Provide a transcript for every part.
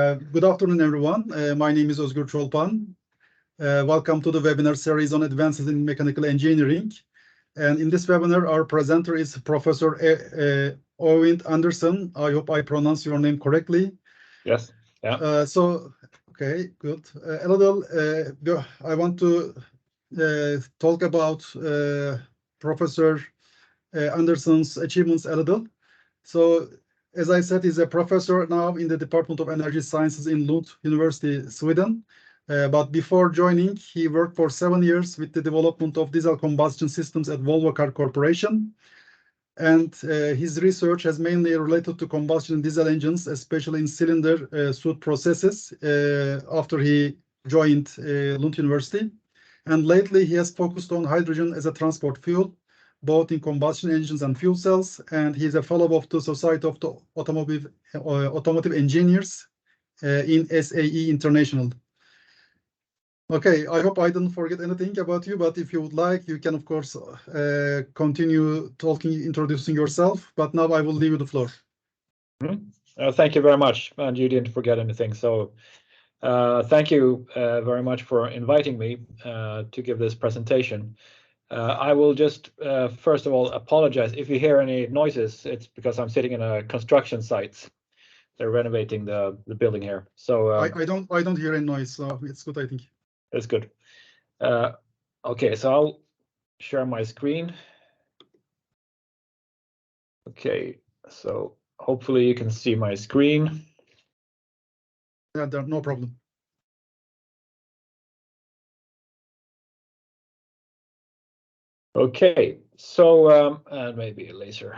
Good afternoon, everyone. My name is Özgür Çolpan. Welcome to the webinar series on advances in mechanical engineering. And in this webinar, our presenter is Professor Öivind Andersson. I hope I pronounce your name correctly. Yes. Yeah. Okay, good. A little, I want to talk about Professor Andersson's achievements a little. So, as I said, he's a professor now in the Department of Energy Sciences in Lund University, Sweden. But before joining, he worked for 7 years with the development of diesel combustion systems at Volvo Car Corporation. And his research has mainly related to combustion diesel engines, especially in cylinder soot processes, after he joined Lund University. And lately, he has focused on hydrogen as a transport fuel, both in combustion engines and fuel cells, and he's a fellow of the Society of the Automotive Engineers in SAE International. Okay, I hope I didn't forget anything about you, but if you would like, you can, of course, continue talking, introducing yourself, but now I will leave you the floor. Thank you very much, and you didn't forget anything. So thank you very much for inviting me to give this presentation. I will just, first of all, apologize. If you hear any noises, it's because I'm sitting in a construction site. They're renovating the building here. So I don't hear any noise, so it's good, I think. It's good. Okay, so I'll share my screen. Okay, so hopefully you can see my screen. Yeah, no problem. Okay, so and maybe a laser.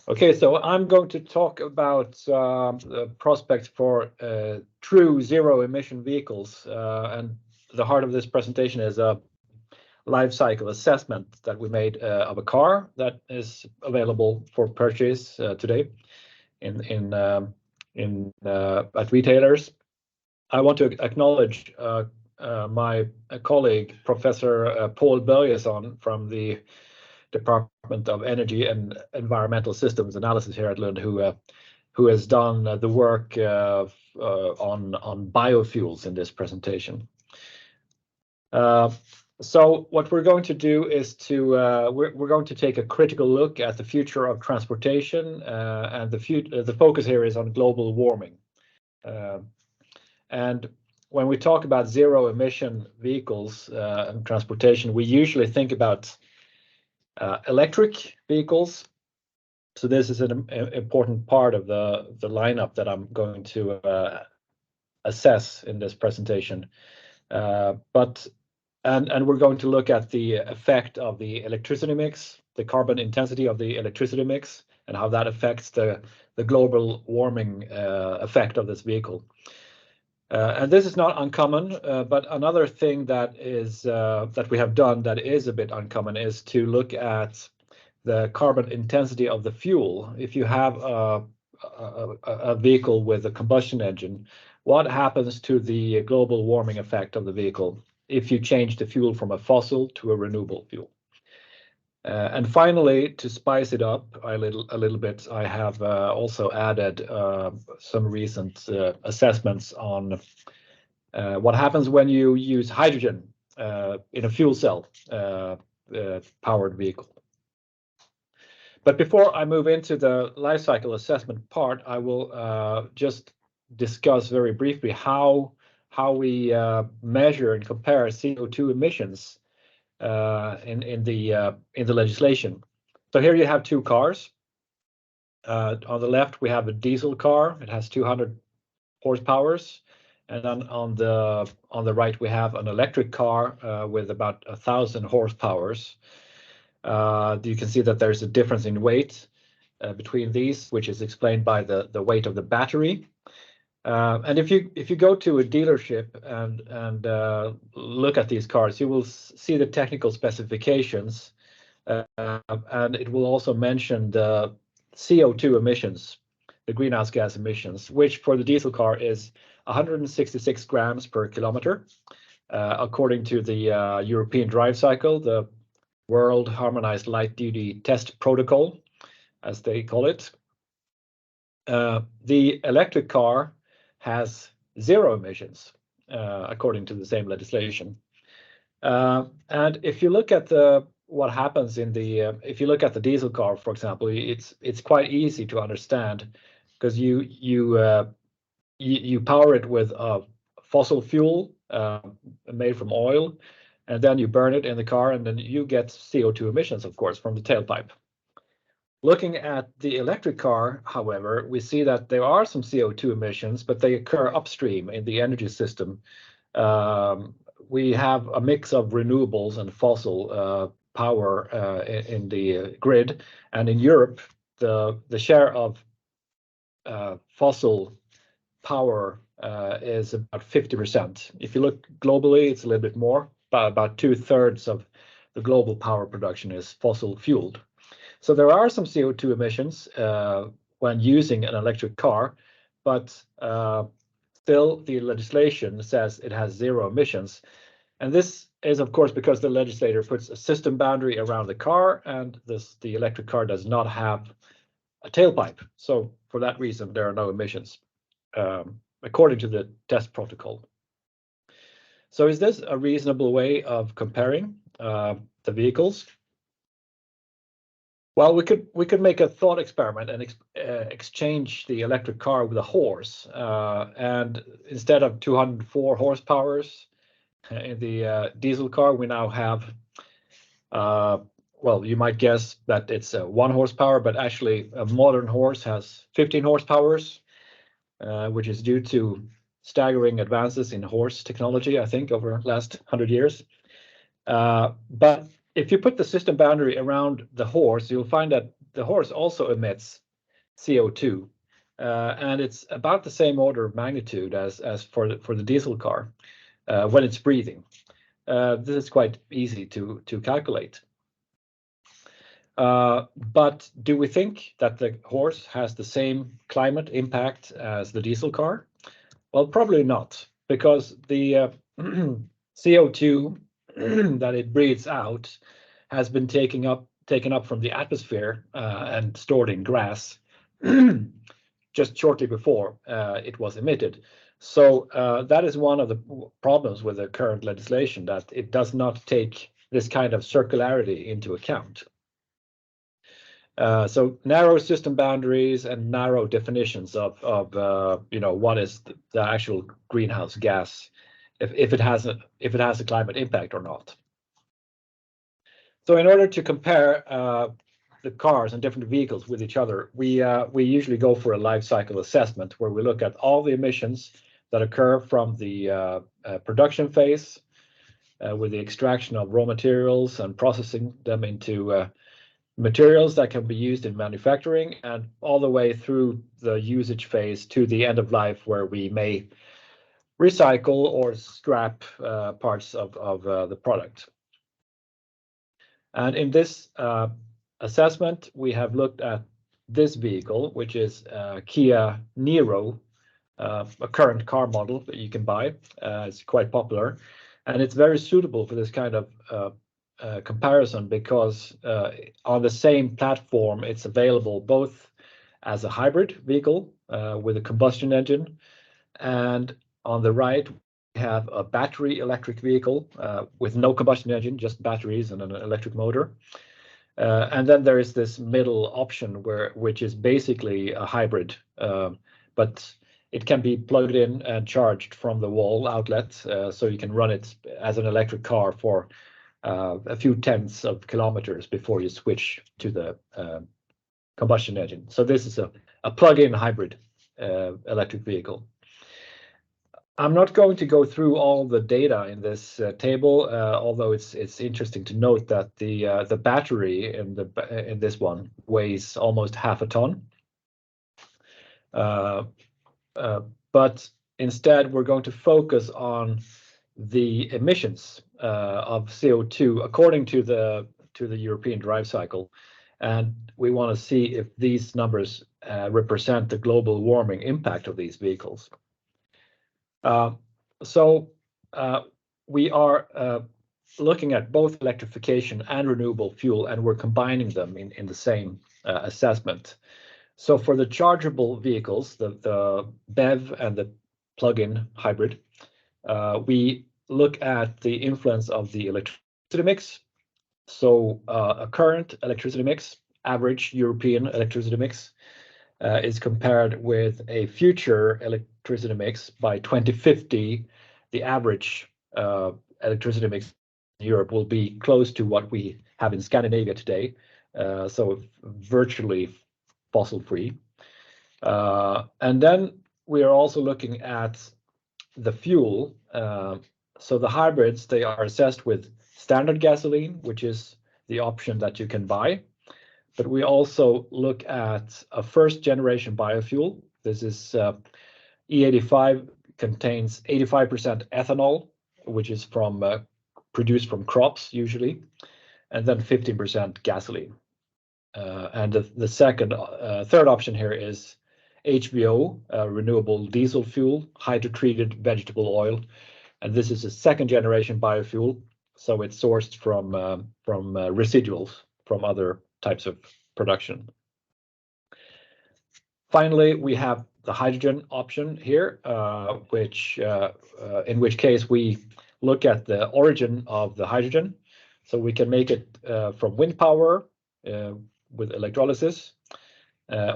Okay, so I'm going to talk about the prospects for true zero emission vehicles, and the heart of this presentation is a life cycle assessment that we made of a car that is available for purchase today at retailers. I want to acknowledge my colleague, Professor Paul Börjesson from the Department of Energy and Environmental Systems Analysis here at Lund, who has done the work on biofuels in this presentation. So what we're going to do is we're going to take a critical look at the future of transportation, and the focus here is on global warming. And when we talk about zero emission vehicles and transportation, we usually think about electric vehicles. So this is an important part of the lineup that I'm going to assess in this presentation. And we're going to look at the effect of the electricity mix, the carbon intensity of the electricity mix, and how that affects the global warming effect of this vehicle. And this is not uncommon, but another thing that we have done that is a bit uncommon is to look at the carbon intensity of the fuel. If you have a vehicle with a combustion engine, what happens to the global warming effect of the vehicle if you change the fuel from a fossil to a renewable fuel? And finally, to spice it up a little bit, I have also added some recent assessments on what happens when you use hydrogen in a fuel cell powered vehicle. But before I move into the life cycle assessment part, I will just discuss very briefly how we measure and compare CO2 emissions in the legislation. So here you have two cars. On the left we have a diesel car. It has 200 horsepower, and then on the right we have an electric car with about 1,000 horsepower. You can see that there's a difference in weight between these, which is explained by the weight of the battery. And if you go to a dealership and look at these cars, you will see the technical specifications, and it will also mention the CO2 emissions, the greenhouse gas emissions, which for the diesel car is 166 grams per kilometer, according to the European drive cycle, the World Harmonized Light Duty Test Protocol, as they call it. The electric car has 0 emissions, according to the same legislation. And if you look at what happens in the if you look at the diesel car, for example, it's quite easy to understand, because you power it with fossil fuel made from oil, and then you burn it in the car, and then you get CO2 emissions, of course, from the tailpipe. Looking at the electric car, however, we see that there are some CO2 emissions, but they occur upstream in the energy system. We have a mix of renewables and fossil power in the grid, and in Europe, the share of fossil power is about 50%. If you look globally, it's a little bit more, but about 2/3 of the global power production is fossil fueled. So there are some CO2 emissions when using an electric car, but still the legislation says it has 0 emissions. And this is, of course, because the legislator puts a system boundary around the car, and the electric car does not have a tailpipe. So for that reason, there are no emissions, according to the test protocol. So is this a reasonable way of comparing the vehicles? Well, we could make a thought experiment and exchange the electric car with a horse, and instead of 204 horsepower in the diesel car, we now have, well, you might guess that it's 1 horsepower, but actually a modern horse has 15 horsepower, which is due to staggering advances in horse technology, I think, over the last 100 years. But if you put the system boundary around the horse, you'll find that the horse also emits CO2, and it's about the same order of magnitude as for the diesel car when it's breathing. This is quite easy to calculate. But do we think that the horse has the same climate impact as the diesel car? Well, probably not, because the CO2 that it breathes out has been taken up from the atmosphere and stored in grass just shortly before it was emitted. So that is one of the problems with the current legislation, that it does not take this kind of circularity into account. So narrow system boundaries and narrow definitions of what is the actual greenhouse gas, if it has a climate impact or not. So in order to compare the cars and different vehicles with each other, we usually go for a life cycle assessment, where we look at all the emissions that occur from the production phase, with the extraction of raw materials and processing them into materials that can be used in manufacturing, and all the way through the usage phase to the end of life, where we may recycle or scrap parts of the product. And in this assessment, we have looked at this vehicle, which is Kia Niro, a current car model that you can buy. It's quite popular, and it's very suitable for this kind of comparison, because on the same platform, it's available both as a hybrid vehicle with a combustion engine, and on the right we have a battery electric vehicle with no combustion engine, just batteries and an electric motor. And then there is this middle option which is basically a hybrid, but it can be plugged in and charged from the wall outlet, so you can run it as an electric car for a few tenths of kilometers before you switch to the combustion engine. So this is a plug-in hybrid electric vehicle. I'm not going to go through all the data in this table, although it's interesting to note that the battery in this one weighs almost half a ton. But instead, we're going to focus on the emissions of CO2 according to the European drive cycle, and we want to see if these numbers represent the global warming impact of these vehicles. So we are looking at both electrification and renewable fuel, and we're combining them in the same assessment. So for the chargeable vehicles, the BEV and the plug-in hybrid, we look at the influence of the electricity mix. So a current electricity mix, average European electricity mix, is compared with a future electricity mix by 2050. The average electricity mix in Europe will be close to what we have in Scandinavia today, so virtually fossil-free. And then we are also looking at the fuel. So the hybrids, they are assessed with standard gasoline, which is the option that you can buy. But we also look at a first generation biofuel. This is E85, contains 85% ethanol, which is produced from crops usually, and then 15% gasoline. And the third option here is HVO, renewable diesel fuel, hydrotreated vegetable oil. And this is a second generation biofuel, so it's sourced from residuals from other types of production. Finally, we have the hydrogen option here, in which case we look at the origin of the hydrogen. So we can make it from wind power with electrolysis,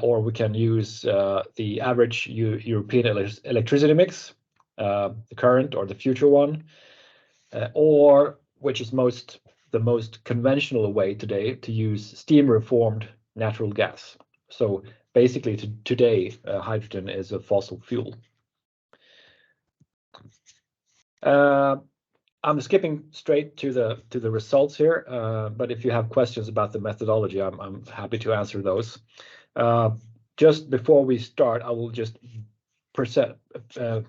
or we can use the average European electricity mix, the current or the future one, or which is the most conventional way today, to use steam reformed natural gas. So basically today hydrogen is a fossil fuel. I'm skipping straight to the results here, but if you have questions about the methodology, I'm happy to answer those. Just before we start, I will just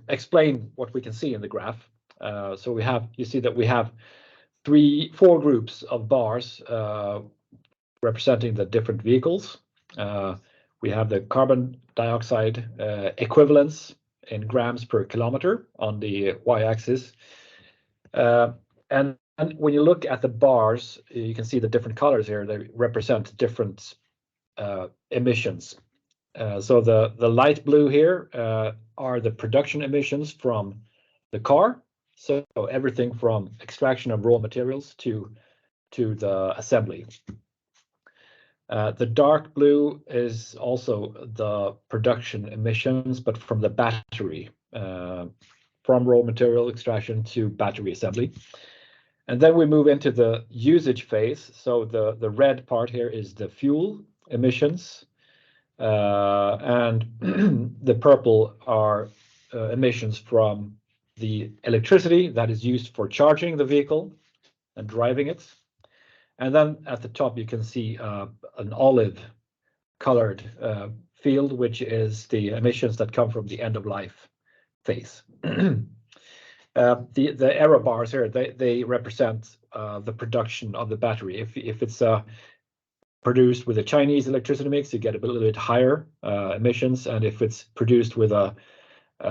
explain what we can see in the graph. So you see that we have four groups of bars representing the different vehicles. We have the carbon dioxide equivalents in grams per kilometer on the y-axis. And when you look at the bars, you can see the different colors here. They represent different emissions. So the light blue here are the production emissions from the car. So everything from extraction of raw materials to the assembly. The dark blue is also the production emissions, but from the battery, from raw material extraction to battery assembly. And then we move into the usage phase. So the red part here is the fuel emissions, and the purple are emissions from the electricity that is used for charging the vehicle and driving it. And then at the top, you can see an olive colored field, which is the emissions that come from the end of life phase. The arrow bars here, they represent the production of the battery. If it's produced with a Chinese electricity mix, you get a little bit higher emissions, and if it's produced with a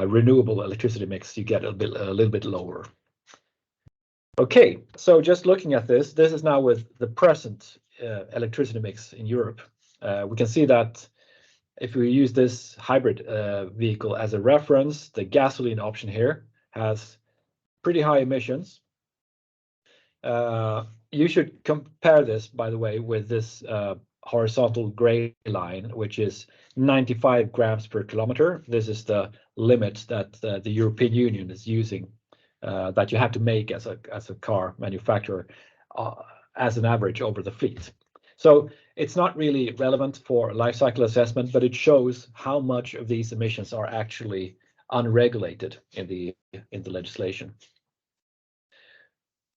renewable electricity mix, you get a little bit lower. Okay, so just looking at this is now with the present electricity mix in Europe. We can see that if we use this hybrid vehicle as a reference, the gasoline option here has pretty high emissions. You should compare this, by the way, with this horizontal gray line, which is 95 grams per kilometer. This is the limit that the European Union is using, that you have to make as a car manufacturer as an average over the fleet. So it's not really relevant for life cycle assessment, but it shows how much of these emissions are actually unregulated in the legislation.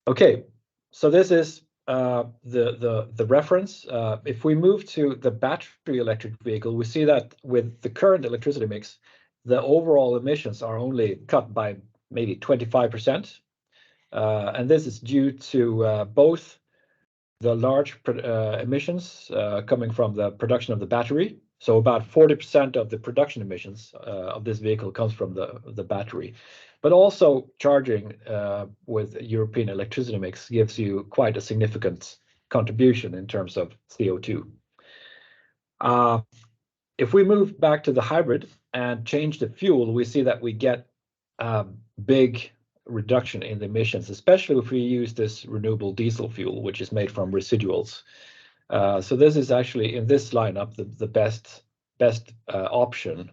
Okay, so this is the reference. If we move to the battery electric vehicle, we see that with the current electricity mix, the overall emissions are only cut by maybe 25%. And this is due to both the large emissions coming from the production of the battery. So about 40% of the production emissions of this vehicle comes from the battery. But also charging with European electricity mix gives you quite a significant contribution in terms of CO2. If we move back to the hybrid and change the fuel, we see that we get a big reduction in the emissions, especially if we use this renewable diesel fuel, which is made from residuals. So this is actually, in this lineup, the best option,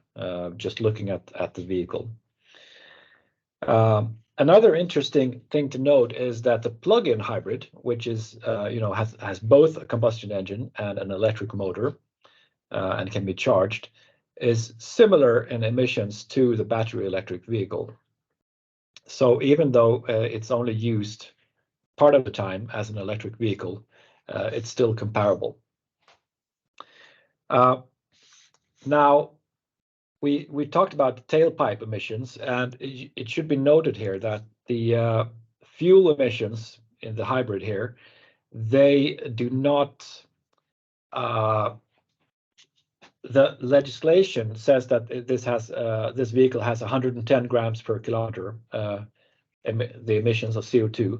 just looking at the vehicle. Another interesting thing to note is that the plug-in hybrid, which is has both a combustion engine and an electric motor, and can be charged, is similar in emissions to the battery electric vehicle. So even though it's only used part of the time as an electric vehicle, it's still comparable. Now, we talked about tailpipe emissions, and it should be noted here that the fuel emissions in the hybrid here, they do not. The legislation says that this vehicle has 110 grams per kilometer, the emissions of CO2,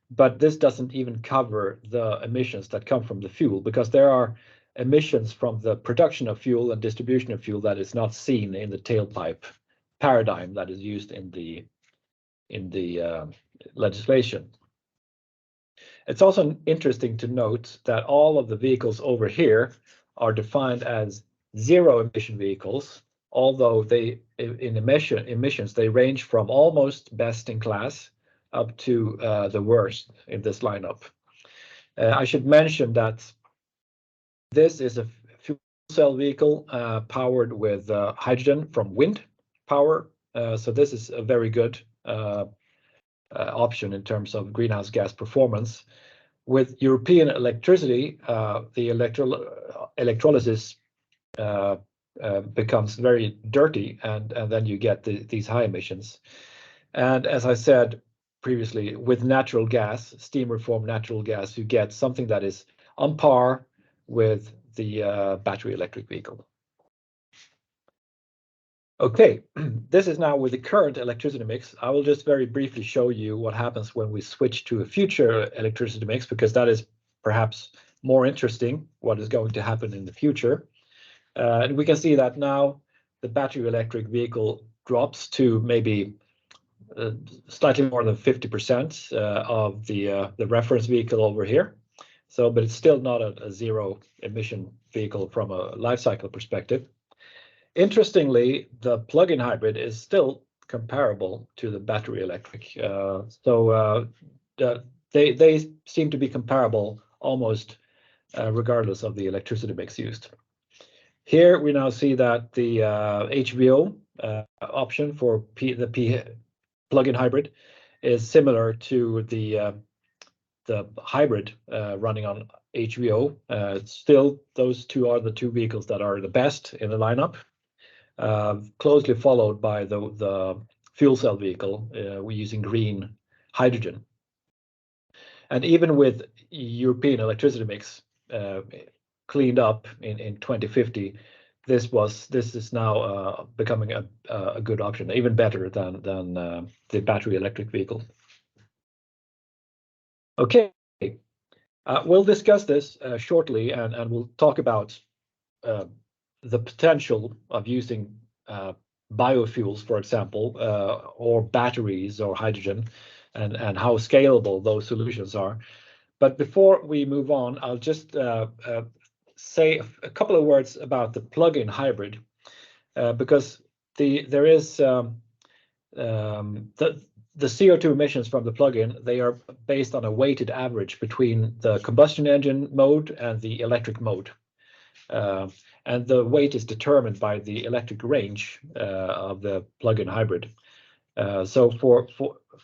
but this doesn't even cover the emissions that come from the fuel, because there are emissions from the production of fuel and distribution of fuel that is not seen in the tailpipe paradigm that is used in the legislation. It's also interesting to note that all of the vehicles over here are defined as zero emission vehicles, although they in emissions they range from almost best in class up to the worst in this lineup. I should mention that this is a fuel cell vehicle powered with hydrogen from wind power, so this is a very good option in terms of greenhouse gas performance. With European electricity, the electrolysis becomes very dirty, and then you get these high emissions. And as I said previously, with natural gas, steam reformed natural gas, you get something that is on par with the battery electric vehicle. Okay, this is now with the current electricity mix. I will just very briefly show you what happens when we switch to a future electricity mix, because that is perhaps more interesting, what is going to happen in the future. And we can see that now the battery electric vehicle drops to maybe slightly more than 50% of the reference vehicle over here. So, but it's still not a zero emission vehicle from a life cycle perspective. Interestingly, the plug-in hybrid is still comparable to the battery electric. They seem to be comparable almost regardless of the electricity mix used. Here we now see that the HVO option for the plug-in hybrid is similar to the hybrid running on HVO. Still, those two are the two vehicles that are the best in the lineup, closely followed by the fuel cell vehicle we're using green hydrogen. And even with European electricity mix cleaned up in 2050, this is now becoming a good option, even better than the battery electric vehicle. Okay, we'll discuss this shortly, and we'll talk about the potential of using biofuels, for example, or batteries or hydrogen, and how scalable those solutions are. But before we move on, I'll just say a couple of words about the plug-in hybrid, because there is the CO2 emissions from the plug-in, they are based on a weighted average between the combustion engine mode and the electric mode. And the weight is determined by the electric range of the plug-in hybrid. So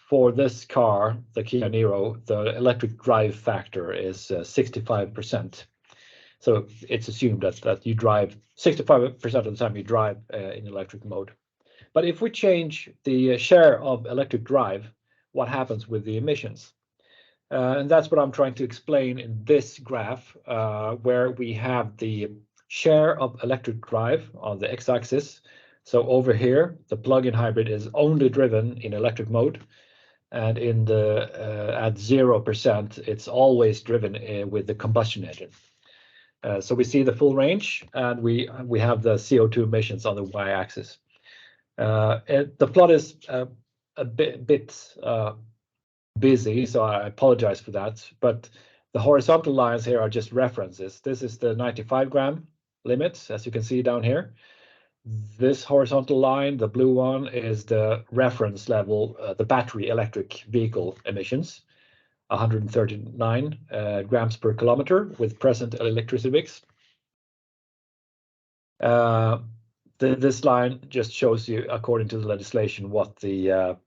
for this car, the Kia Niro, the electric drive factor is 65%. So it's assumed that you drive 65% of the time you drive in electric mode. But if we change the share of electric drive, what happens with the emissions? And that's what I'm trying to explain in this graph, where we have the share of electric drive on the x-axis. So over here, the plug-in hybrid is only driven in electric mode, and in the at 0%, it's always driven with the combustion engine. So we see the full range, and we have the CO2 emissions on the y-axis. The plot is a bit busy, so I apologize for that. But the horizontal lines here are just references. This is the 95 gram limit, as you can see down here. This horizontal line, the blue one, is the reference level, the battery electric vehicle emissions, 139 grams per kilometer with present electricity mix. This line just shows you, according to the legislation, what the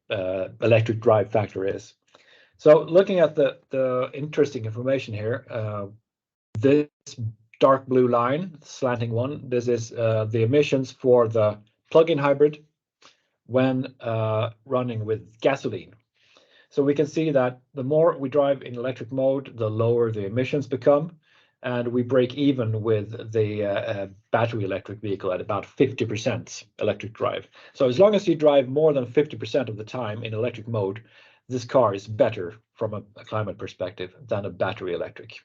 electric drive factor is. So looking at the interesting information here, this dark blue line, slanting one, this is the emissions for the plug-in hybrid when running with gasoline. So we can see that the more we drive in electric mode, the lower the emissions become, and we break even with the battery electric vehicle at about 50% electric drive. So as long as you drive more than 50% of the time in electric mode, this car is better from a climate perspective than a battery electric.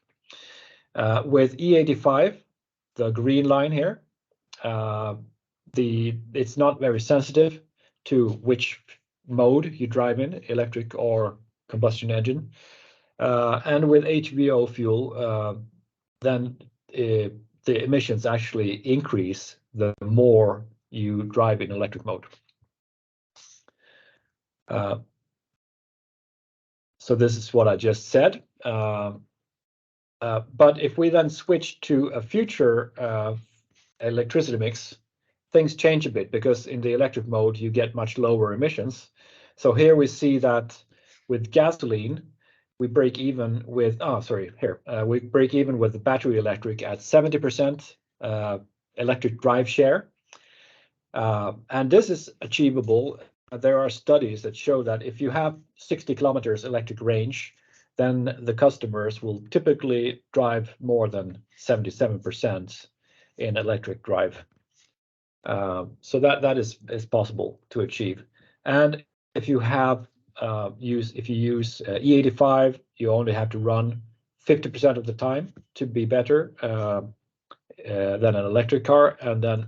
With E85, the green line here, it's not very sensitive to which mode you drive in, electric or combustion engine. And with HVO fuel, then the emissions actually increase the more you drive in electric mode. So this is what I just said. But if we then switch to a future electricity mix, things change a bit, because in the electric mode you get much lower emissions. So here we see that with gasoline, we break even with, we break even with the battery electric at 70% electric drive share. And this is achievable. There are studies that show that if you have 60 kilometers electric range, then the customers will typically drive more than 77% in electric drive. So that is possible to achieve. And if you have use E85, you only have to run 50% of the time to be better than an electric car. And then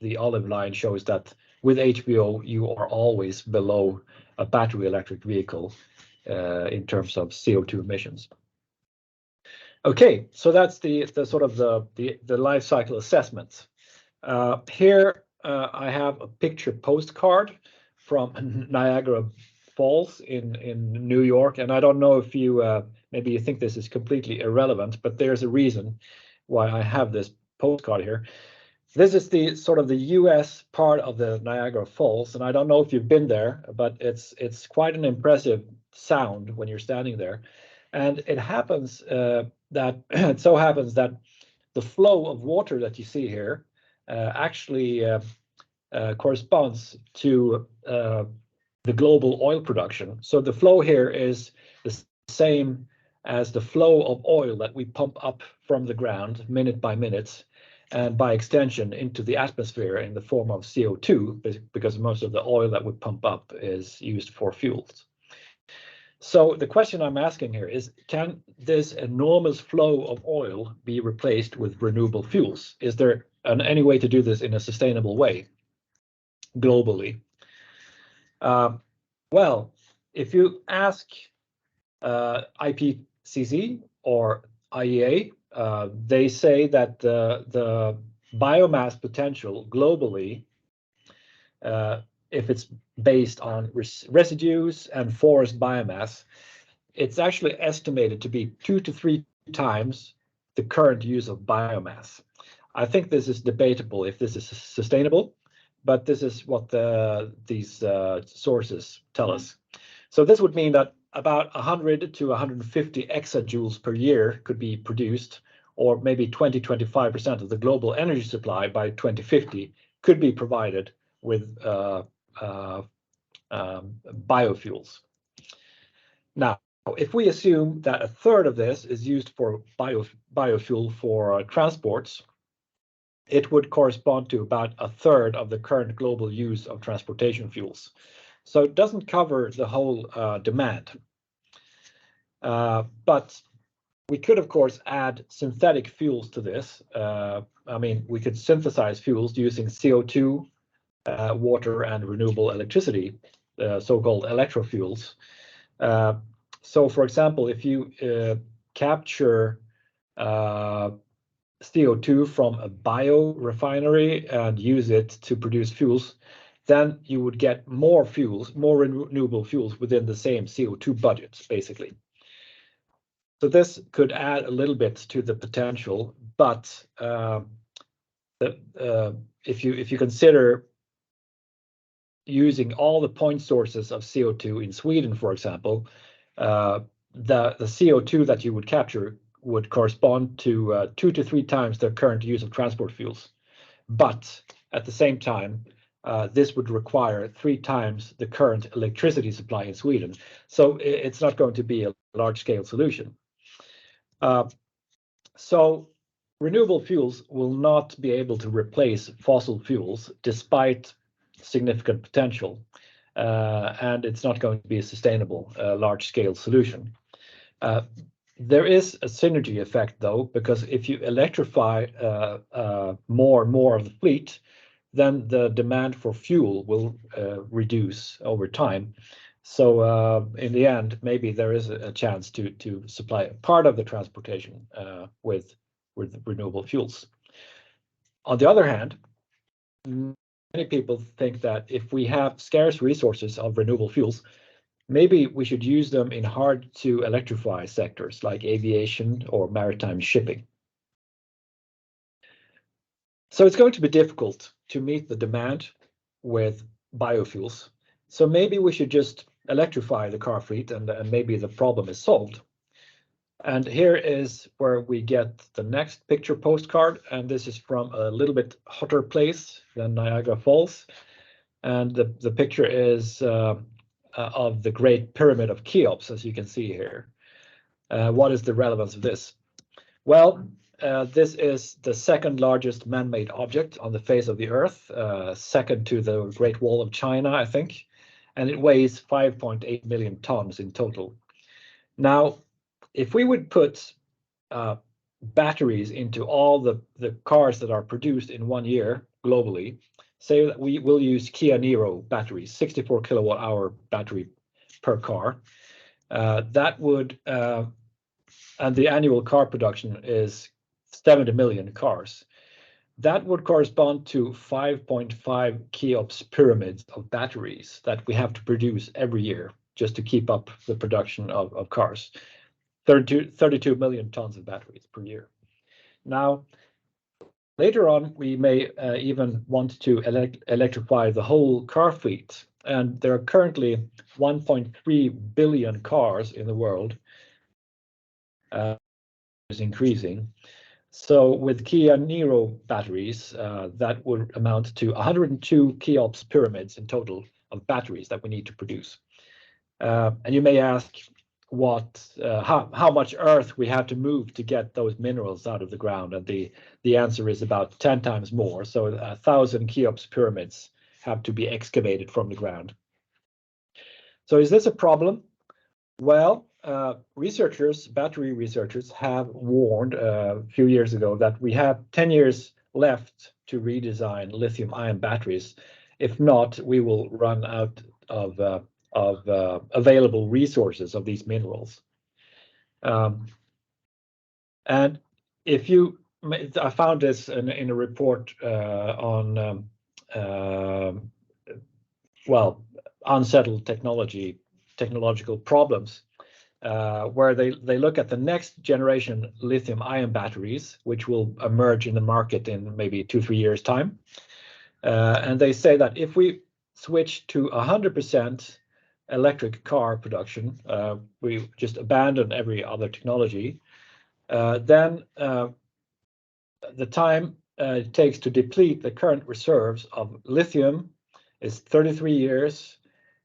the olive line shows that with HVO, you are always below a battery electric vehicle in terms of CO2 emissions. Okay, so that's the sort of the life cycle assessment. Here I have a picture postcard from Niagara Falls in New York, and I don't know if you maybe you think this is completely irrelevant, but there's a reason why I have this postcard here. This is the sort of the US part of the Niagara Falls, and I don't know if you've been there, but it's quite an impressive sound when you're standing there. And it happens that it so happens that the flow of water that you see here actually corresponds to the global oil production. So the flow here is the same as the flow of oil that we pump up from the ground minute by minute, and by extension into the atmosphere in the form of CO2, because most of the oil that we pump up is used for fuels. So the question I'm asking here is, can this enormous flow of oil be replaced with renewable fuels? Is there any way to do this in a sustainable way globally? Well, if you ask IPCC or IEA, they say that the biomass potential globally, if it's based on residues and forest biomass, it's actually estimated to be 2 to 3 times the current use of biomass. I think this is debatable if this is sustainable, but this is what these sources tell us. So this would mean that about 100 to 150 exajoules per year could be produced, or maybe 20-25% of the global energy supply by 2050 could be provided with biofuels. Now, if we assume that a third of this is used for biofuel for transports, it would correspond to about a third of the current global use of transportation fuels. So it doesn't cover the whole demand. But we could, of course, add synthetic fuels to this. I mean, we could synthesize fuels using CO2, water, and renewable electricity, so-called electrofuels. So, for example, if you capture CO2 from a biorefinery and use it to produce fuels, then you would get more fuels, more renewable fuels within the same CO2 budget, basically. So this could add a little bit to the potential, but if you consider using all the point sources of CO2 in Sweden, for example, the CO2 that you would capture would correspond to 2 to 3 times the current use of transport fuels. But at the same time, this would require 3 times the current electricity supply in Sweden. So it's not going to be a large-scale solution. So renewable fuels will not be able to replace fossil fuels despite significant potential, and it's not going to be a sustainable large-scale solution. There is a synergy effect, though, because if you electrify more and more of the fleet, then the demand for fuel will reduce over time. So in the end, maybe there is a chance to supply a part of the transportation with renewable fuels. On the other hand, many people think that if we have scarce resources of renewable fuels, maybe we should use them in hard to electrify sectors like aviation or maritime shipping. So it's going to be difficult to meet the demand with biofuels. So maybe we should just electrify the car fleet and maybe the problem is solved. And here is where we get the next picture postcard, and this is from a little bit hotter place than Niagara Falls. And the picture is of the Great Pyramid of Cheops, as you can see here. What is the relevance of this? Well, this is the second largest man-made object on the face of the Earth, second to the Great Wall of China, I think, and it weighs 5.8 million tons in total. Now, if we would put batteries into all the cars that are produced in 1 year globally, say that we will use Kia Niro batteries, 64 kilowatt hour battery per car, that would, and the annual car production is 70 million cars. That would correspond to 5.5 Cheops pyramids of batteries that we have to produce every year just to keep up the production of cars. 32 million tons of batteries per year. Now, later on, we may even want to electrify the whole car fleet. And there are currently 1.3 billion cars in the world. Is increasing. So with Kia Niro batteries, that would amount to 102 Cheops pyramids in total of batteries that we need to produce. And you may ask how much earth we have to move to get those minerals out of the ground, and the answer is about 10 times more. So 1,000 Cheops pyramids have to be excavated from the ground. So is this a problem? Well, battery researchers have warned a few years ago that we have 10 years left to redesign lithium-ion batteries. If not, we will run out of available resources of these minerals. And I found this in a report on unsettled technological problems, where they look at the next generation lithium-ion batteries, which will emerge in the market in maybe 2-3 years' time. And they say that if we switch to 100% electric car production, we just abandon every other technology, then the time it takes to deplete the current reserves of lithium is 33 years.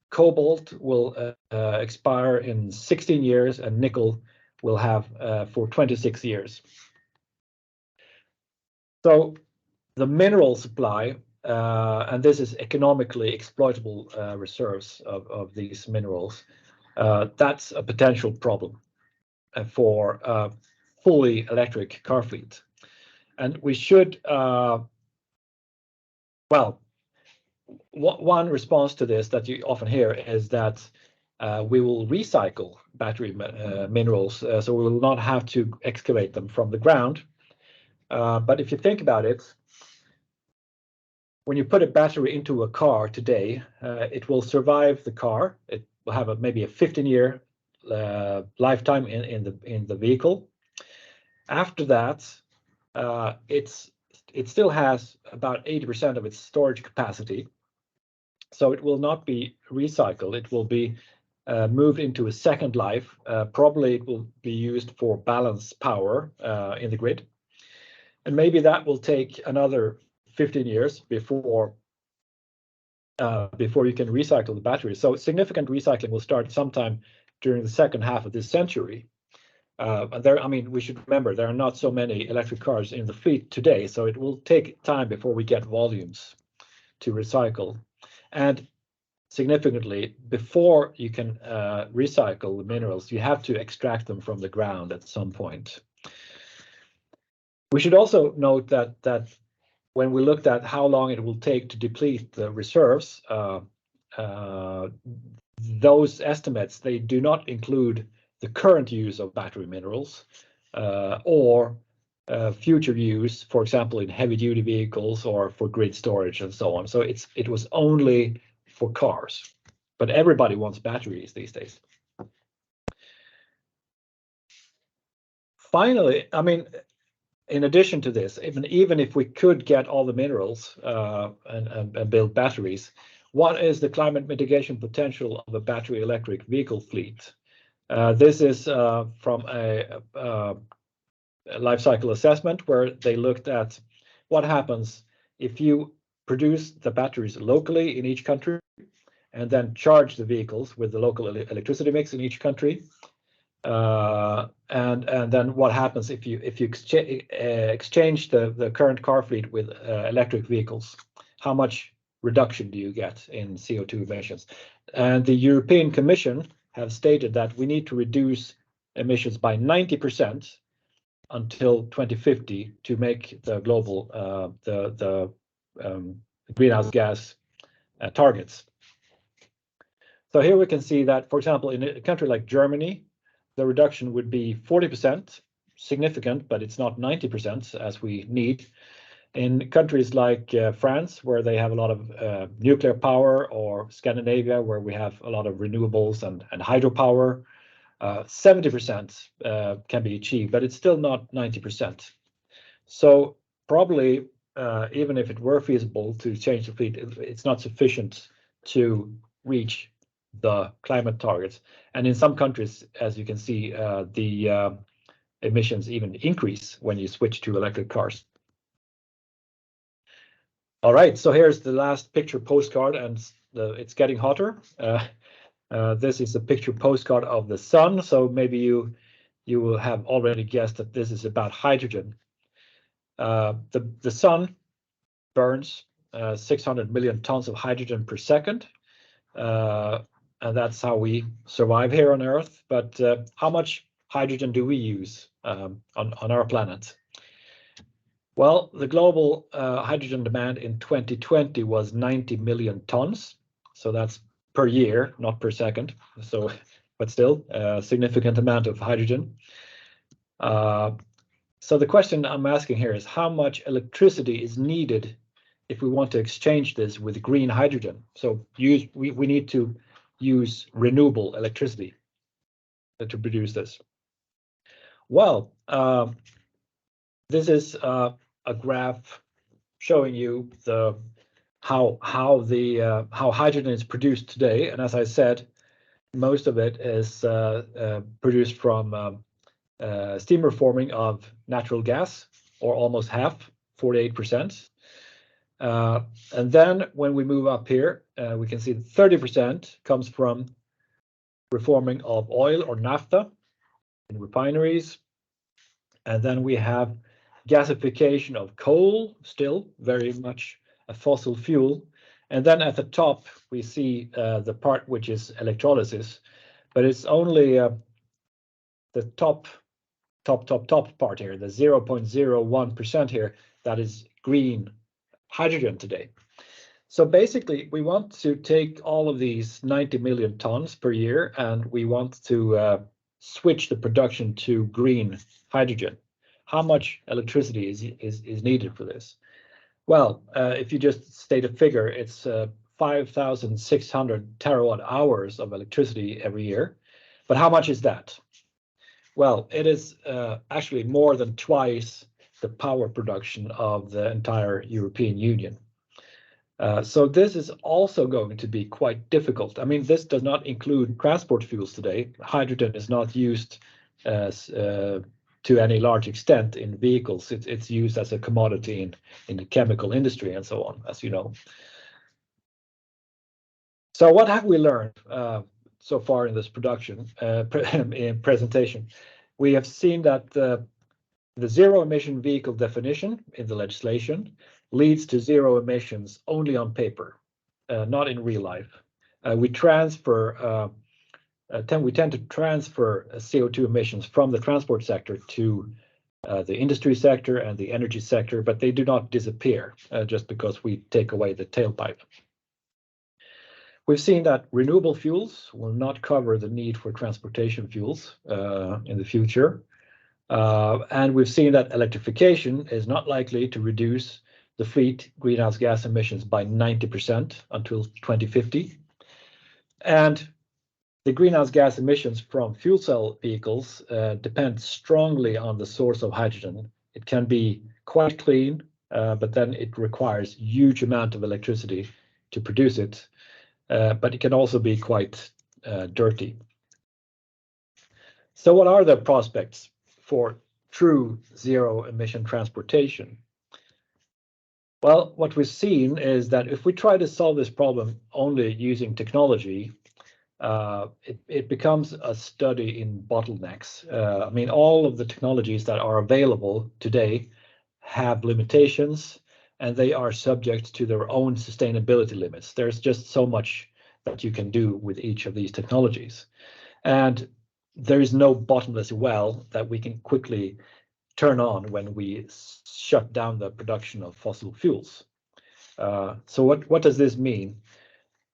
Cobalt will expire in 16 years, and nickel will have for 26 years. So the mineral supply, and this is economically exploitable reserves of these minerals, that's a potential problem for fully electric car fleet. And we should, well, one response to this that you often hear is that we will recycle battery minerals, so we will not have to excavate them from the ground. But if you think about it, when you put a battery into a car today, it will survive the car. It will have maybe a 15-year lifetime in the vehicle. After that, it still has about 80% of its storage capacity. So it will not be recycled. It will be moved into a second life. Probably it will be used for balance power in the grid. And maybe that will take another 15 years before you can recycle the battery. So significant recycling will start sometime during the second half of this century. I mean, we should remember there are not so many electric cars in the fleet today, so it will take time before we get volumes to recycle. And significantly, before you can recycle the minerals, you have to extract them from the ground at some point. We should also note that when we looked at how long it will take to deplete the reserves, those estimates, they do not include the current use of battery minerals or future use, for example, in heavy-duty vehicles or for grid storage and so on. So it was only for cars, but everybody wants batteries these days. Finally, I mean, in addition to this, even if we could get all the minerals and build batteries, what is the climate mitigation potential of a battery electric vehicle fleet? This is from a life cycle assessment where they looked at what happens if you produce the batteries locally in each country and then charge the vehicles with the local electricity mix in each country. And then what happens if you exchange the current car fleet with electric vehicles? How much reduction do you get in CO2 emissions? And the European Commission have stated that we need to reduce emissions by 90% until 2050 to make the global greenhouse gas targets. So here we can see that, for example, in a country like Germany, the reduction would be 40%, significant, but it's not 90% as we need. In countries like France, where they have a lot of nuclear power, or Scandinavia, where we have a lot of renewables and hydropower, 70% can be achieved, but it's still not 90%. So probably, even if it were feasible to change the fleet, it's not sufficient to reach the climate targets. And in some countries, as you can see, the emissions even increase when you switch to electric cars. All right, so here's the last picture postcard, and it's getting hotter. This is a picture postcard of the sun, so maybe you will have already guessed that this is about hydrogen. The sun burns 600 million tons of hydrogen per second. And that's how we survive here on Earth. But how much hydrogen do we use on our planet? Well, the global hydrogen demand in 2020 was 90 million tons. So that's per year, not per second. So, but still a significant amount of hydrogen. So the question I'm asking here is how much electricity is needed if we want to exchange this with green hydrogen? So we need to use renewable electricity to produce this. Well, this is a graph showing you how hydrogen is produced today, and as I said, most of it is produced from steam reforming of natural gas, or almost half, 48%. And then when we move up here, we can see 30% comes from reforming of oil or naphtha in refineries. And then we have gasification of coal, still very much a fossil fuel. And then at the top, we see the part which is electrolysis, but it's only the top part here, the 0.01% here, that is green hydrogen today. So basically, we want to take all of these 90 million tons per year, and we want to switch the production to green hydrogen. How much electricity is needed for this? Well, if you just state a figure, it's 5,600 terawatt hours of electricity every year. But how much is that? Well, it is actually more than twice the power production of the entire European Union. So this is also going to be quite difficult. I mean, this does not include transport fuels today. Hydrogen is not used as to any large extent in vehicles. It's used as a commodity in the chemical industry and so on, as you know. So what have we learned so far in this presentation? We have seen that the zero emission vehicle definition in the legislation leads to zero emissions only on paper, not in real life. We tend to transfer CO2 emissions from the transport sector to the industry sector and the energy sector, but they do not disappear just because we take away the tailpipe. We've seen that renewable fuels will not cover the need for transportation fuels in the future. And we've seen that electrification is not likely to reduce the fleet greenhouse gas emissions by 90% until 2050. And the greenhouse gas emissions from fuel cell vehicles depend strongly on the source of hydrogen. It can be quite clean, but then it requires huge amount of electricity to produce it. But it can also be quite dirty. So what are the prospects for true zero emission transportation? Well, what we've seen is that if we try to solve this problem only using technology, it becomes a study in bottlenecks. I mean, all of the technologies that are available today have limitations, and they are subject to their own sustainability limits. There's just so much that you can do with each of these technologies. And there is no bottomless well that we can quickly turn on when we shut down the production of fossil fuels. So what does this mean?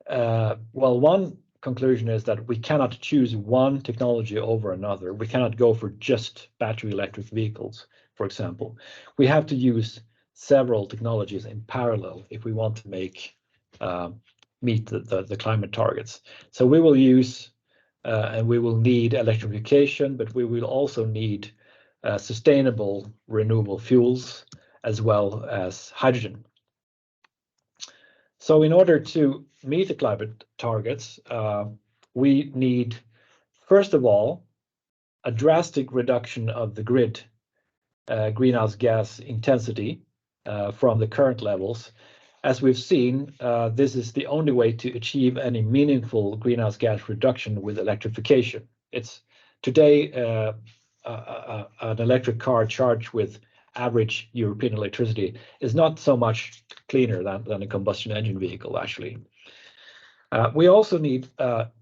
Well, one conclusion is that we cannot choose one technology over another. We cannot go for just battery electric vehicles, for example. We have to use several technologies in parallel if we want to meet the climate targets. So we will use and we will need electrification, but we will also need sustainable renewable fuels as well as hydrogen. So in order to meet the climate targets, we need, first of all, a drastic reduction of the grid greenhouse gas intensity from the current levels. As we've seen, this is the only way to achieve any meaningful greenhouse gas reduction with electrification. It's today an electric car charged with average European electricity is not so much cleaner than a combustion engine vehicle, actually. We also need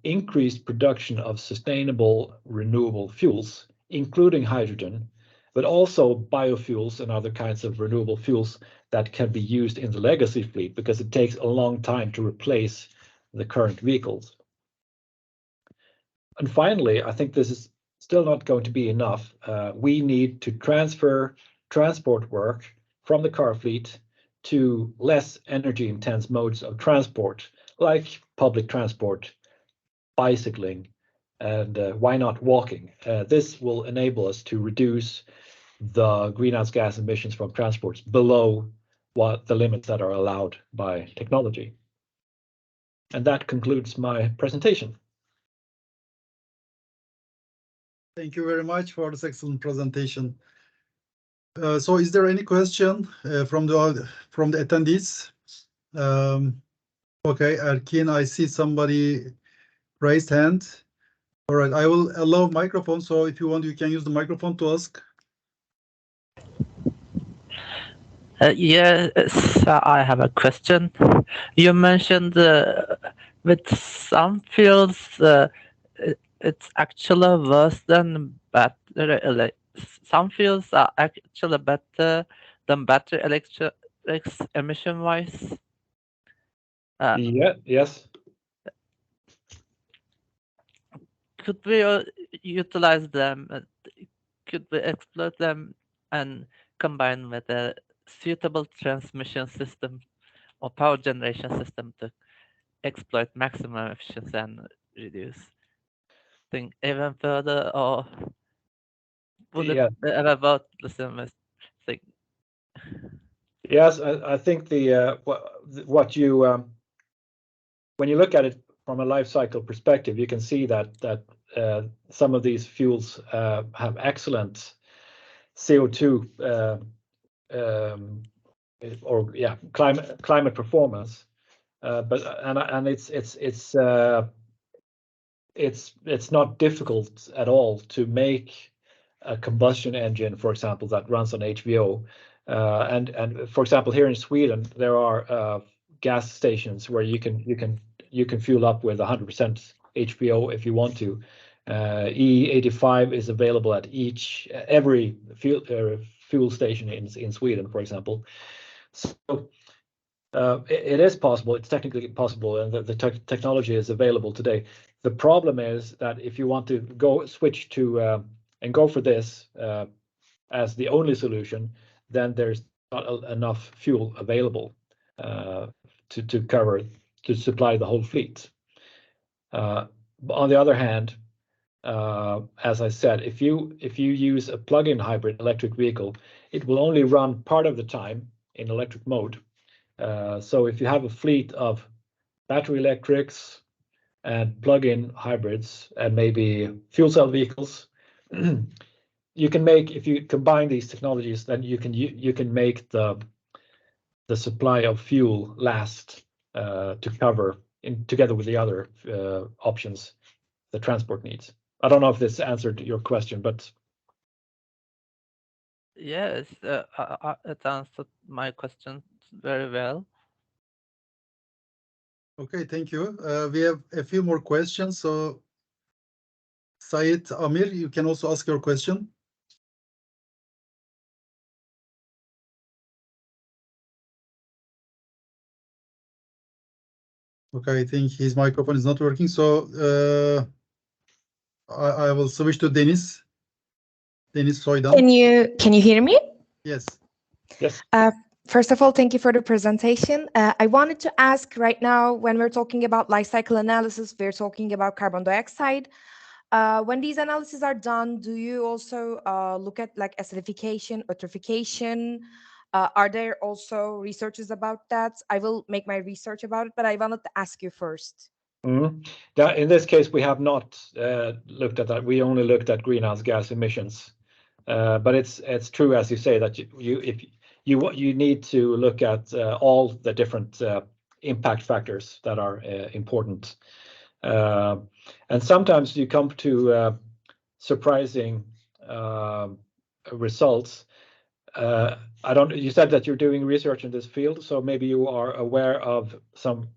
increased production of sustainable renewable fuels, including hydrogen, but also biofuels and other kinds of renewable fuels that can be used in the legacy fleet, because it takes a long time to replace the current vehicles. And finally, I think this is still not going to be enough. We need to transfer transport work from the car fleet to less energy intense modes of transport, like public transport, bicycling, and why not walking? This will enable us to reduce the greenhouse gas emissions from transports below what the limits that are allowed by technology. And that concludes my presentation. Thank you very much for this excellent presentation. So is there any question from the attendees? Okay, Erkin, I see somebody raised hand. All right, I will allow microphone. So if you want, you can use the microphone to ask. Yes, I have a question. You mentioned with some fuels, it's actually worse than battery. Some fuels are actually better than battery electrics emission-wise. Yes. Could we utilize them? Could we exploit them and combine with a suitable transmission system or power generation system to exploit maximum efficiency and reduce thing even further, or would it Yeah. be about the same thing? Yes, I think what you when you look at it from a life cycle perspective, you can see that some of these fuels have excellent CO2 climate performance, but it's not difficult at all to make a combustion engine, for example, that runs on HVO. And for example, here in Sweden, there are gas stations where you can fuel up with 100% HVO if you want to. E85 is available at every fuel station in Sweden, for example. So it is possible. It's technically possible, and the technology is available today. The problem is that if you want to switch to and go for this as the only solution, then there's not enough fuel available to supply the whole fleet. On the other hand, as I said, if you use a plug-in hybrid electric vehicle, it will only run part of the time in electric mode. So if you have a fleet of battery electrics and plug-in hybrids and maybe fuel cell vehicles, if you combine these technologies, then you can make the supply of fuel last to cover together with the other options the transport needs. I don't know if this answered your question, but Yes, it answered my question very well. Okay, thank you. We have a few more questions. So, Said Amir, you can also ask your question. Okay, I think his microphone is not working. So I will switch to Deniz. Deniz Soydan. Can you hear me? Yes. yes. First of all, thank you for the presentation. I wanted to ask right now, when we're talking about life cycle analysis, we're talking about carbon dioxide. When these analyses are done, do you also look at like acidification, eutrophication? Are there also researches about that? I will make my research about it, but I wanted to ask you first. In this case, we have not looked at that. We only looked at greenhouse gas emissions. But it's true, as you say, that you need to look at all the different impact factors that are important. And sometimes you come to surprising results. You said that you're doing research in this field, so maybe you are aware of some.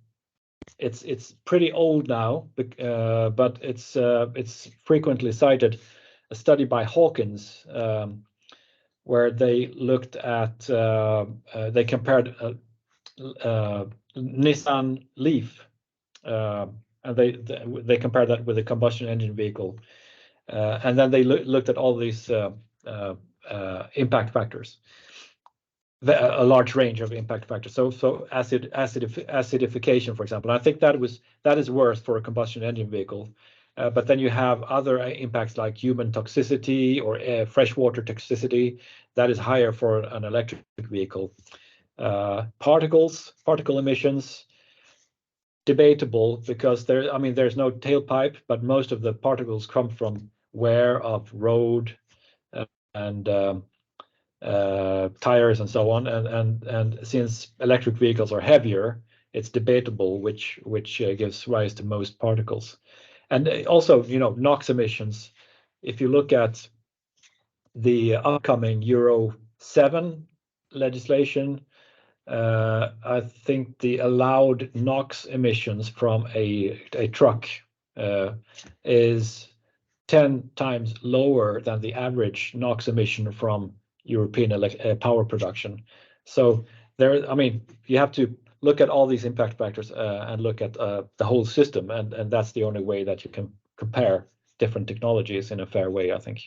It's pretty old now, but it's frequently cited. A study by Hawkins, where they looked at they compared Nissan Leaf, and they compared that with a combustion engine vehicle, and then they looked at all these impact factors, a large range of impact factors. So acidification, for example. I think that is worse for a combustion engine vehicle. But then you have other impacts like human toxicity or freshwater toxicity that is higher for an electric vehicle. Particle emissions, debatable, because there's no tailpipe, but most of the particles come from wear of road and tires and so on. And since electric vehicles are heavier, it's debatable which gives rise to most particles. And also, NOx emissions. If you look at the upcoming Euro 7 legislation, I think the allowed NOx emissions from a truck is 10 times lower than the average NOx emission from European power production. So there, I mean, you have to look at all these impact factors and look at the whole system, and that's the only way that you can compare different technologies in a fair way, I think.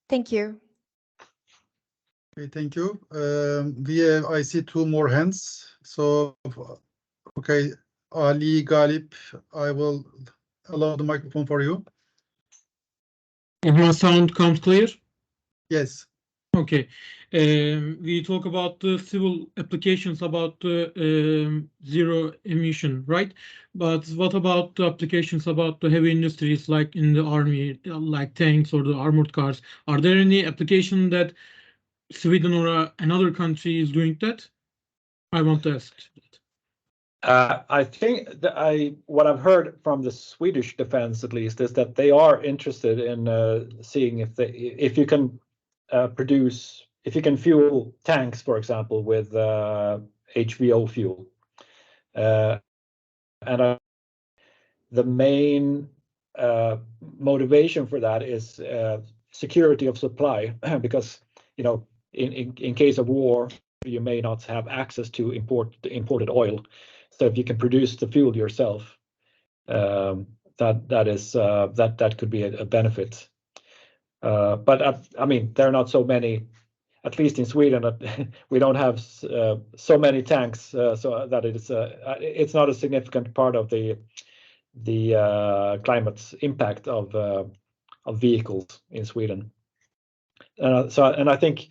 Thank you. Okay, thank you. I see two more hands. So, okay, Ali Galip, I will allow the microphone for you. My sound comes clear? Yes. Okay. We talk about the civil applications about the zero emission, right? But what about the applications about the heavy industries like in the army, like tanks or the armored cars? Are there any application that Sweden or another country is doing that? I want to ask that. I think that what I've heard from the Swedish defense, at least, is that they are interested in seeing if you can if you can fuel tanks, for example, with HVO fuel. And the main motivation for that is security of supply, because in case of war, you may not have access to imported oil. So if you can produce the fuel yourself, that could be a benefit. But I mean, there are not so many, at least in Sweden, we don't have so many tanks, so that it's not a significant part of the climate impact of vehicles in Sweden. And I think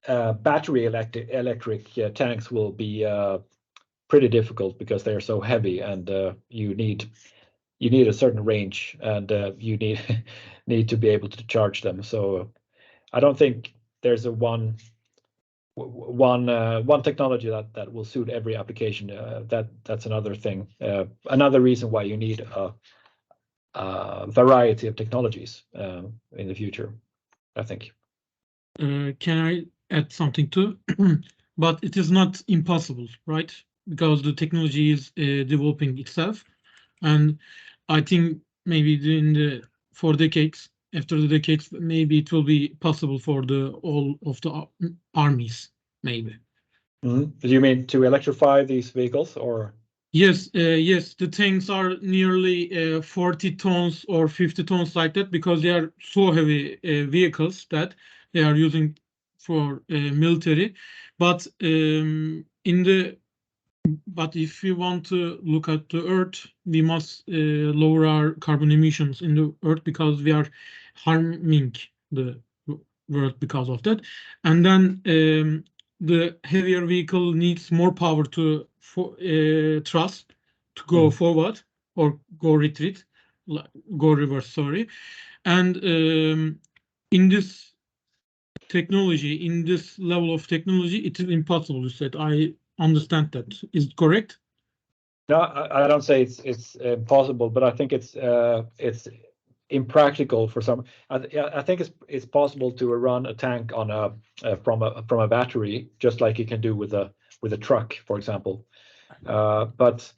battery electric tanks will be pretty difficult because they're so heavy, and you need a certain range, and you need to be able to charge them. So I don't think there's one technology that will suit every application. That's another thing. Another reason why you need a variety of technologies in the future, I think. Can I add something too? But it is not impossible, right? Because the technology is developing itself, and I think maybe in the 4 decades, after the decades, maybe it will be possible for all of the armies, maybe. Do you mean to electrify these vehicles, or? Yes, yes, the tanks are nearly 40 tons or 50 tons like that, because they are so heavy vehicles that they are using for military. But but if we want to look at the Earth, we must lower our carbon emissions in the Earth, because we are harming the world because of that. And then the heavier vehicle needs more power to thrust, to go forward or go retreat, go reverse, sorry. And in this technology, in this level of technology, it is impossible, you said. I understand that. Is it correct? No, I don't say it's impossible, but I think it's impractical for some. I think it's possible to run a tank on from a battery, just like you can do with a truck, for example. But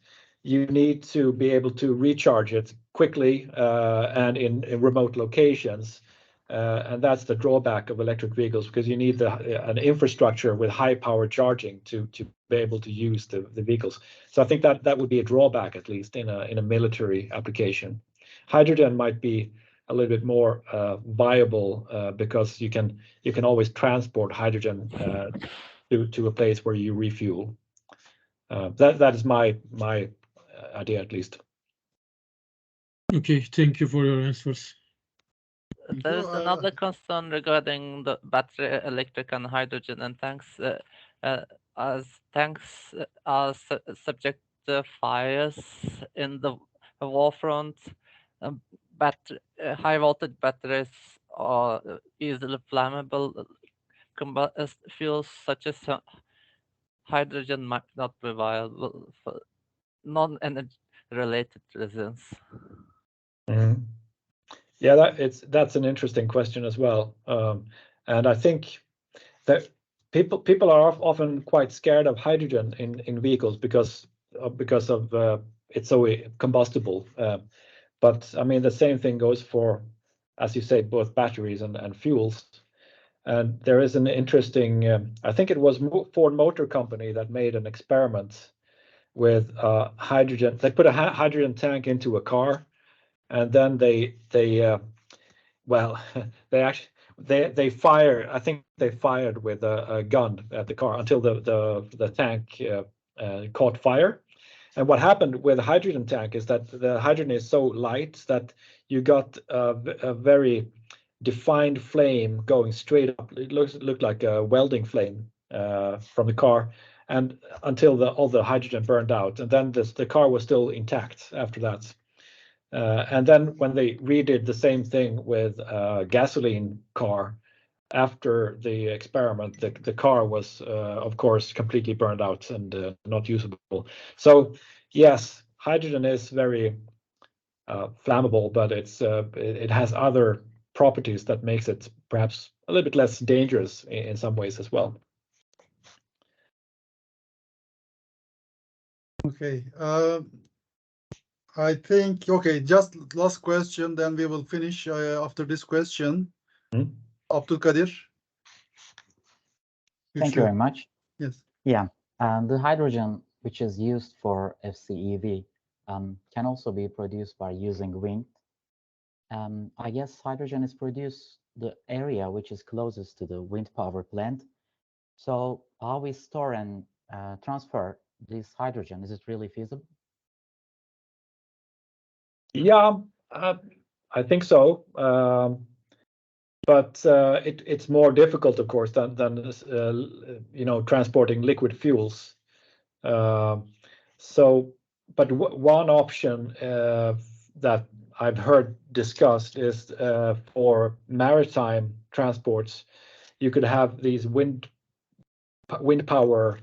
you need to be able to recharge it quickly and in remote locations. And that's the drawback of electric vehicles, because you need an infrastructure with high power charging to be able to use the vehicles. So I think that would be a drawback, at least in a military application. Hydrogen might be a little bit more viable because you can always transport hydrogen to a place where you refuel. That is my idea, at least. Okay, thank you for your answers. There is another concern regarding the battery, electric, and hydrogen and tanks. As tanks are subject to fires in the war front, high voltage batteries are easily flammable. Fuels such as hydrogen might not be viable for non-energy related reasons. Yeah, that's an interesting question as well, and I think that people are often quite scared of hydrogen in vehicles because of it's so combustible. But I mean, the same thing goes for, as you say, both batteries and fuels. And there is an interesting, I think it was Ford Motor Company that made an experiment with hydrogen. They put a hydrogen tank into a car, and then they fire. I think they fired with a gun at the car until the tank caught fire. And what happened with the hydrogen tank is that the hydrogen is so light that you got a very defined flame going straight up. It looked like a welding flame from the car, and until all the hydrogen burned out, and then the car was still intact after that. And then when they redid the same thing with a gasoline car, after the experiment, the car was, of course, completely burned out and not usable. So yes, hydrogen is very flammable, but it has other properties that makes it perhaps a little bit less dangerous in some ways as well. Okay. I think, okay, just last question, then we will finish after this question. Abdulkadir. Thank you very much. Yes. Yeah, the hydrogen which is used for FCEV can also be produced by using wind. I guess hydrogen is produced the area which is closest to the wind power plant. So how we store and transfer this hydrogen, is it really feasible? Yeah, I think so. But it's more difficult, of course, than transporting liquid fuels. So, but one option that I've heard discussed is for maritime transports. You could have these wind power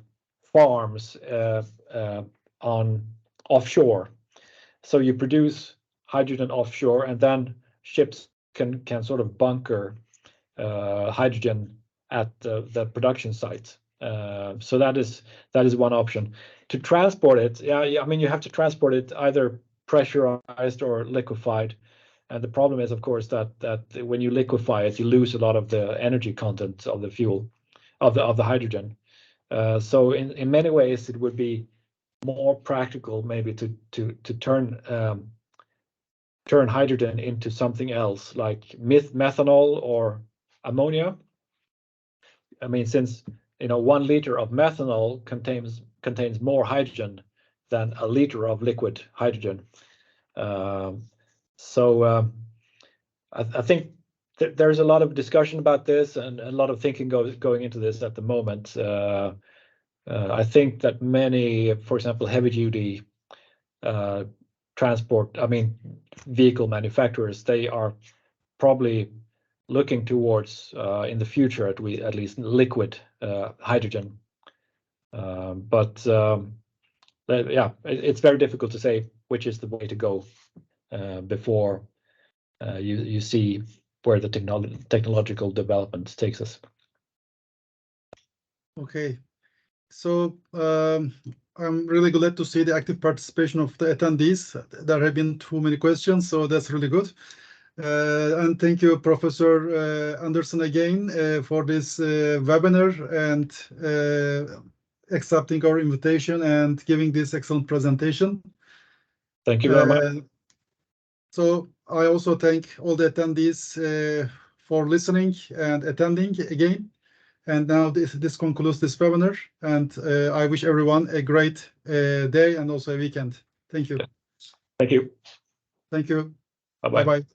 farms on offshore. So you produce hydrogen offshore, and then ships can sort of bunker hydrogen at the production site. So that is one option. To transport it, yeah, I mean, you have to transport it either pressurized or liquefied. And the problem is, of course, that when you liquefy it, you lose a lot of the energy content of the fuel, of the hydrogen. So in many ways, it would be more practical maybe to turn hydrogen into something else, like methanol or ammonia. I mean, since 1 liter of methanol contains more hydrogen than a liter of liquid hydrogen. I think there's a lot of discussion about this and a lot of thinking going into this at the moment. I think that many, for example, heavy-duty transport, I mean, vehicle manufacturers, they are probably looking towards, in the future, at least liquid hydrogen. Yeah, it's very difficult to say which is the way to go before you see where the technological development takes us. Okay, so I'm really glad to see the active participation of the attendees. There have been too many questions, so that's really good. And thank you, Professor Andersson, again for this webinar and accepting our invitation and giving this excellent presentation. Thank you very much. So I also thank all the attendees for listening and attending again. And now this concludes this webinar, and I wish everyone a great day and also a weekend. Thank you. Thank you. Thank you. Bye-bye. Bye-bye.